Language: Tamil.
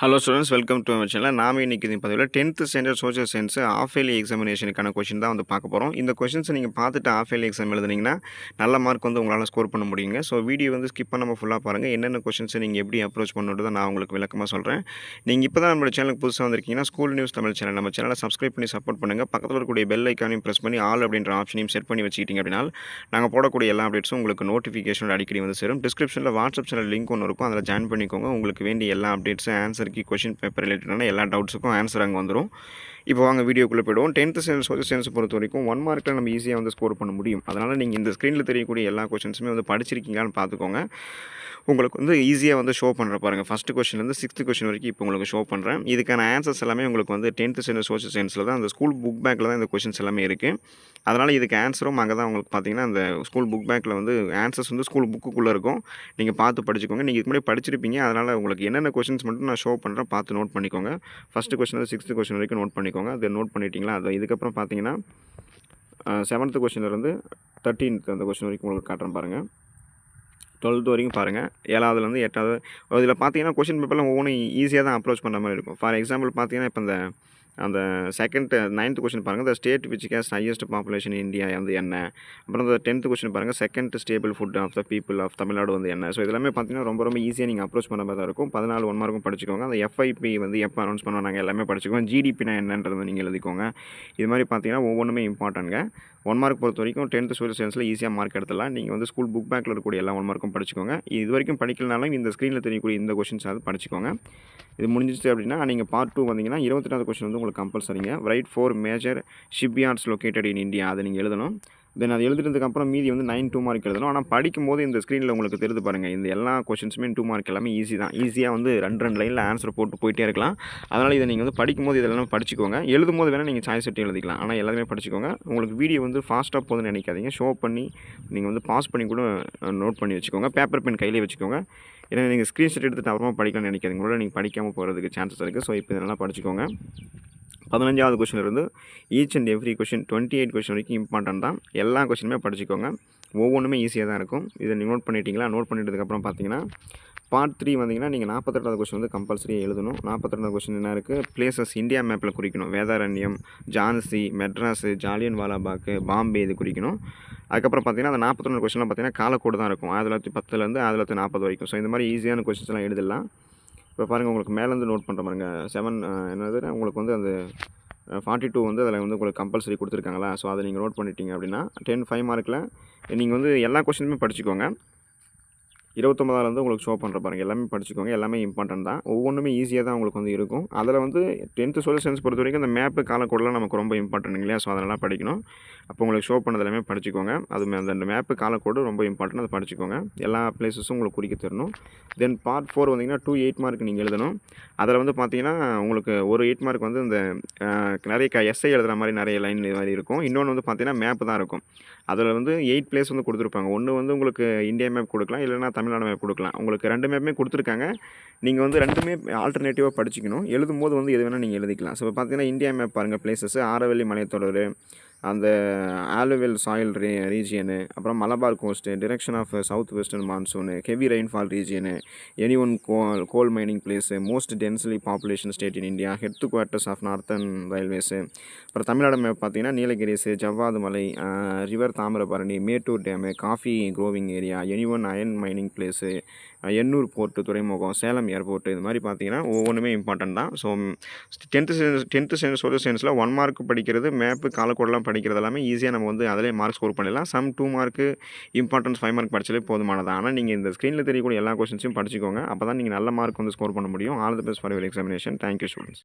Hello students, welcome to our channel. நாம இன்னைக்கு இந்த பதிவில் 10th standard social science of early எக்ஸாமினேஷனுக்கான கொஷின் தான் வந்து பார்க்க போகிறோம். இந்த கொஷின்ஸை நீங்கள் பார்த்துட்டு ஆஃப் இயர்லி எக்ஸாம் எழுதுனீங்கன்னா நல்ல மார்க் வந்து உங்களால் ஸ்கோர் பண்ண முடியுங்க. ஸோ வீடியோ வந்து ஸ்கிப் பண்ணாமல் ஃபுல்லாக பாருங்கள். என்னென்ன கொஷின்ஸை நீங்கள் எப்படி அப்ரோச் பண்ணுன்றதை நான் உங்களுக்கு விளக்கமாக சொல்கிறேன். நீங்கள் இப்போ தான் நம்மளோட சேனலுக்கு புதுசாக வந்திருக்கீங்கன்னா ஸ்கூல் நியூஸ் தமிழ் சேனல் நம்ம சேனலை சப்ஸ்கிரைப் பண்ணி சப்போர்ட் பண்ணுங்கள். பக்கத்தில் இருக்கக்கூடிய பெல் ஐக்கானையும் ப்ரெஸ் பண்ணி ஆல் அப்படின்ற ஆப்ஷனையும் செட் பண்ணி வச்சுக்கிட்டீங்க அப்படின்னா நாங்கள் போடக்கூடிய எல்லா அப்டேட்ஸும் உங்களுக்கு நோட்டிஃபிகேஷன் அடிக்கடி வந்து சேரும். டிஸ்கிரிப்ஷனில் வாட்ஸ்அப் சேனல் லிங்க் ஒன்று இருக்கும், அதில் ஜாயின் பண்ணிக்கோங்க. உங்களுக்கு வேண்டிய எல்லா அப்டேட்ஸும் ஆன்சருக்கு கொஷின் பேப்பர் ரிலேட்டடான எல்லா டவுட்ஸுக்கும் ஆன்சர் அங்கே வந்துடும். இப்போ வாங்க வீடியோக்குள்ளே போய்டுவோம். 10th ஸ்டாண்டர்ட் சோஷியல் சயின்ஸை பொறுத்த வரைக்கும் 1 மார்க்கில் நம்ம ஈஸியாக வந்து ஸ்கோர் பண்ண முடியும். அதனால் நீங்கள் இந்த ஸ்க்ரீனில் தெரியக்கூடிய எல்லா கொஷின்ஸுமே வந்து படிச்சிருக்கீங்களான்னு பார்த்துக்கோங்க. உங்களுக்கு வந்து ஈஸியாக வந்து ஷோ பண்ணுற பாருங்கள். ஃபஸ்ட்டு கொஷின்லேருந்து 6th கொஷின் வரைக்கும் இப்போ உங்களுக்கு ஷோ பண்ணுறேன். இதுக்கான ஆன்சர்ஸ் எல்லாமே உங்களுக்கு வந்து 10th ஸ்டாண்டர்ட் சோஷியல் சயின்ஸில் தான் அந்த ஸ்கூல் புக் பேக்கில் தான் இந்த கொஷின்ஸ் எல்லாமே இருக்குது. அதனால் இதுக்கு ஆன்சரும் அங்கே தான் உங்களுக்கு பார்த்தீங்கன்னா அந்த ஸ்கூல் புக் பேக்கில் வந்து ஆன்சர்ஸ் வந்து ஸ்கூல் புக்குள்ளே இருக்கும். நீங்கள் பார்த்து படிச்சுக்கோங்க. நீங்கள் இதுக்கு முன்னாடி படிச்சிருப்பீங்க. அதனால் உங்களுக்கு என்னென்ன கொஷின்ஸ் மட்டும் நான் ஷோ பண்ணுறேன், பார்த்து நோட் பண்ணிக்கோங்க. ஃபஸ்ட்டு கொஷின்லேருந்து 6th கொஷின் வரைக்கும் நோட் பண்ணிக்கோங்க. அதை நோட் பண்ணிட்டீங்களா? அது இதுக்கப்புறம் பார்த்தீங்கன்னா 7th கொஷின்லேருந்து 13th அந்த கொஷின் வரைக்கும் உங்களுக்கு காட்டுறேன் பாருங்கள். 12th வரைக்கும் பாருங்கள். 7வதுலேருந்து 8வது இதில் பார்த்தீங்கன்னா கொஷின் பேப்பர்லாம் ஒவ்வொன்றும் ஈஸியாக தான் அப்ரோச் பண்ணுற மாதிரி இருக்கும். ஃபார் எக்ஸாம்பிள் பார்த்தீங்கன்னா இப்போ அந்த 9th கொஷின் பாருங்கள். The state which has highest population India வந்து என்ன. அப்புறம் இந்த 10th கொஷின் பாருங்கள். Second staple food of the people of Tamil Nadu வந்து என்ன. ஸோ இதெல்லாமே பார்த்தீங்கன்னா ரொம்ப ஈஸியாக நீங்கள் அப்ரோச் பண்ண மாதிரி தான் இருக்கும். 14 1 மார்க்கும் படிச்சுக்கோங்க. அந்த FIP வந்து எப்போ அனௌன்ஸ் பண்ணுவாங்க எல்லாமே படிச்சுக்கோங்க. GDPனா என்னன்றது நீங்கள் எழுதிக்கோங்க. இது மாதிரி பார்த்தீங்கன்னா ஒவ்வொன்றுமே இம்பார்ட்டன்ட்ங்க. 1 மார்க் பொறுத்த வரைக்கும் 10th சோஷியல் சயின்ஸில் ஈஸியாக மார்க் எடுத்துடலாம். நீங்கள் வந்து ஸ்கூல் புக் பேக்கில் இருக்கக்கூடிய எல்லா 1 மார்க்கும் படிச்சுக்கோங்க. இது வரைக்கும் படிக்கலனாலும் இந்த ஸ்க்ரீனில் தெரியக்கூடிய இந்த கொஷின்ஸ் அது படிச்சுக்கோங்க. இது முடிஞ்சிச்சு அப்படின்னா நீங்கள் பார்ட் 2 வந்தீங்கன்னா 28வது கொஷின் வந்து உங்களுக்கு கம்பல்சரிங்க. Write 4 major shipyards located in India அதை நீங்கள் எழுதணும். தென் அது எழுதுறதுக்கப்புறம் மீதி வந்து 9 2 மார்க் எழுதணும். ஆனால் படிக்கும்போது இந்த ஸ்க்ரீனில் உங்களுக்கு தெரியுது பாருங்கள். இந்த எல்லா கொஷின்ஸுமே 2 மார்க் எல்லாமே ஈஸி தான். ஈஸியாக வந்து 2 லைனில் ஆன்சர் போட்டு போயிட்டே இருக்கலாம். அதனால் இதை நீங்கள் வந்து படிக்கும்போது இதெல்லாம் படிச்சுக்கோங்க. எழுதும்போது வேணால் நீங்கள் சாய்ஸ் செட்டு எழுதிக்கலாம். ஆனால் எல்லாமே படிச்சுக்கோங்க. உங்களுக்கு வீடியோ வந்து ஃபாஸ்ட்டாக போகுதுன்னு நினைக்காதீங்க. ஷோ பண்ணி நீங்கள் வந்து பாஸ் பண்ணி கூட நோட் பண்ணி வச்சுக்கோங்க. பேப்பர் பென் கையிலே வச்சுக்கோங்க. ஏன்னா நீங்கள் ஸ்க்ரீன்ஷாட் எடுத்துகிட்டு அப்புறமா படிக்கலாம்னு நினைக்காதீங்க. உங்களோட நீங்கள் படிக்காமல் போகிறதுக்கு சான்சஸ் இருக்குது. ஸோ இப்போ இதெல்லாம் படிச்சுக்கோங்க. 15வது கொஷின்லேருந்து each and every question 28 question வரைக்கும் இம்பார்ட்டன்ட் தான். எல்லா கொஷினுமே படிச்சுக்கோங்க. ஒவ்வொன்றுமே ஈஸியாக தான் இருக்கும். இதை நீங்கள் நோட் பண்ணிட்டீங்களா? நோட் பண்ணிட்டதுக்கப்புறம் பார்த்தீங்கன்னா பார்ட் 3 வந்தீங்கன்னா நீங்கள் 48வது கொஷின் வந்து கம்பல்சரி எழுதணும். 42வது கொஷின் என்ன இருக்குது? பிளேசஸ் இந்தியா மேப்பில் குறிக்கணும். வேதாரண்யம், ஜான்சி, மெட்ராஸு, ஜாலியன் வாலாபாக்கு, பாம்பே இது குறிக்கணும். அதுக்கப்புறம் பார்த்தீங்கன்னா அந்த 41 கொஷின்லாம் பார்த்தீங்கன்னா காலக்கோடு தான் இருக்கும். 1910லேருந்து 1940 வரைக்கும். ஸோ இந்த மாதிரி ஈஸியான கொஷின்ஸ்லாம் எழுதலாம். இப்போ பாருங்கள், உங்களுக்கு மேலேருந்து நோட் பண்ணுற பாருங்க. 7 என்னது உங்களுக்கு வந்து அந்த 42 வந்து அதில் வந்து உங்களுக்கு கம்பல்சரி கொடுத்துருக்காங்களா? ஸோ அதை நீங்கள் நோட் பண்ணிட்டீங்க அப்படின்னா 10 5 மார்க்கில் நீங்கள் வந்து எல்லா கொஷினுமே படிச்சுக்கோங்க. 29வது வந்து உங்களுக்கு ஷோ பண்ணுற பாருங்கள். எல்லாமே படிச்சுக்கோங்க. எல்லாமே இம்பார்ட்டன்ட் தான். ஒவ்வொன்றுமே ஈஸியாக தான் உங்களுக்கு வந்து இருக்கும். அதில் வந்து 10th சோஷியல் சயின்ஸ் பொறுத்த வரைக்கும் அந்த மேப்பு காலக்கோடெலாம் நமக்கு ரொம்ப இம்பார்ட்டன்ட் இல்லையா? ஸோ அதெல்லாம் படிக்கணும். அப்போ உங்களுக்கு ஷோ பண்ணது எல்லாமே படிச்சுக்கோங்க. அது அந்த மேப்பு காலக்கோடு ரொம்ப இம்பார்ட்டன்ட். அதை படிச்சுக்கோங்க. எல்லா பிளேஸஸும் உங்களுக்கு குறிக்க தரணும். தென் பார்ட் 4 வந்தீங்கன்னா 2 8 மார்க் நீங்கள் எழுதணும். அதில் வந்து பார்த்தீங்கன்னா உங்களுக்கு ஒரு 8 மார்க் வந்து இந்த நிறைய எஸ்ஐ எழுதுகிற மாதிரி நிறைய லைன் இது மாதிரி இருக்கும். இன்னொன்று வந்து பார்த்தீங்கன்னா மேப்பு தான் இருக்கும். அதில் வந்து 8 பிளேஸ் வந்து கொடுத்துருப்பாங்க. ஒன்று வந்து உங்களுக்கு இந்தியா மேப் கொடுக்கலாம், இல்லைனா தமிழ்நாடு மேப் கொடுக்கலாம். உங்களுக்கு 2 மேப்புமே கொடுத்துருக்காங்க. நீங்கள் வந்து 2மே ஆல்டர்னேட்டிவாக படிச்சுக்கணும். எழுதும்போது வந்து எது வேணால் நீங்கள் எழுதிக்கலாம். ஸோ இப்போ பார்த்தீங்கன்னா இந்தியா மேப் பாருங்கள். பிளேஸஸ் ஆரவல்லி மலைத்தொடர், அந்த ஆலுவல் சாயில் ரீஜியனு, அப்புறம் Malabar coast, direction of south western monsoon, heavy rainfall region, any one coal mining place, most densely population state in India, headquarters of northern railways. அப்புறம் தமிழ்நாடு மேப் பார்த்தீங்கன்னா நீலகிரிஸு, ஜவ்வாது மலை, river Thamirabarani, Mettur dam, coffee growing area, any one iron mining place, Ennore port துறைமுகம், சேலம் ஏர்போர்ட்டு, இது மாதிரி பார்த்தீங்கன்னா ஒவ்வொன்றுமே இம்பார்ட்டன்ட் தான். ஸோ 10th ஸ்டாண்டர்ட் சோஷியல் சயின்ஸில் 1 மார்க் படிக்கிறது, மேப்பு காலக்கோடெலாம் படிக்கிறது எல்லாமே ஈஸியாக நம்ம வந்து அதிலே மார்க் ஸ்கோர் பண்ணிடலாம். சம் 2 மார்க்கு இம்பார்ட்டன்ஸ் 5 மார்க் படித்தாலே போதுமானது. ஆனால் நீங்கள் இந்த ஸ்க்ரீனில் தெரியக்கூடிய எல்லா கொஸ்டின்ஸையும் படிச்சுக்கோங்க. அப்போ தான் நீங்கள் நல்ல மார்க் வந்து ஸ்கோர் பண்ண முடியும். All the best for your examination. Thank you students.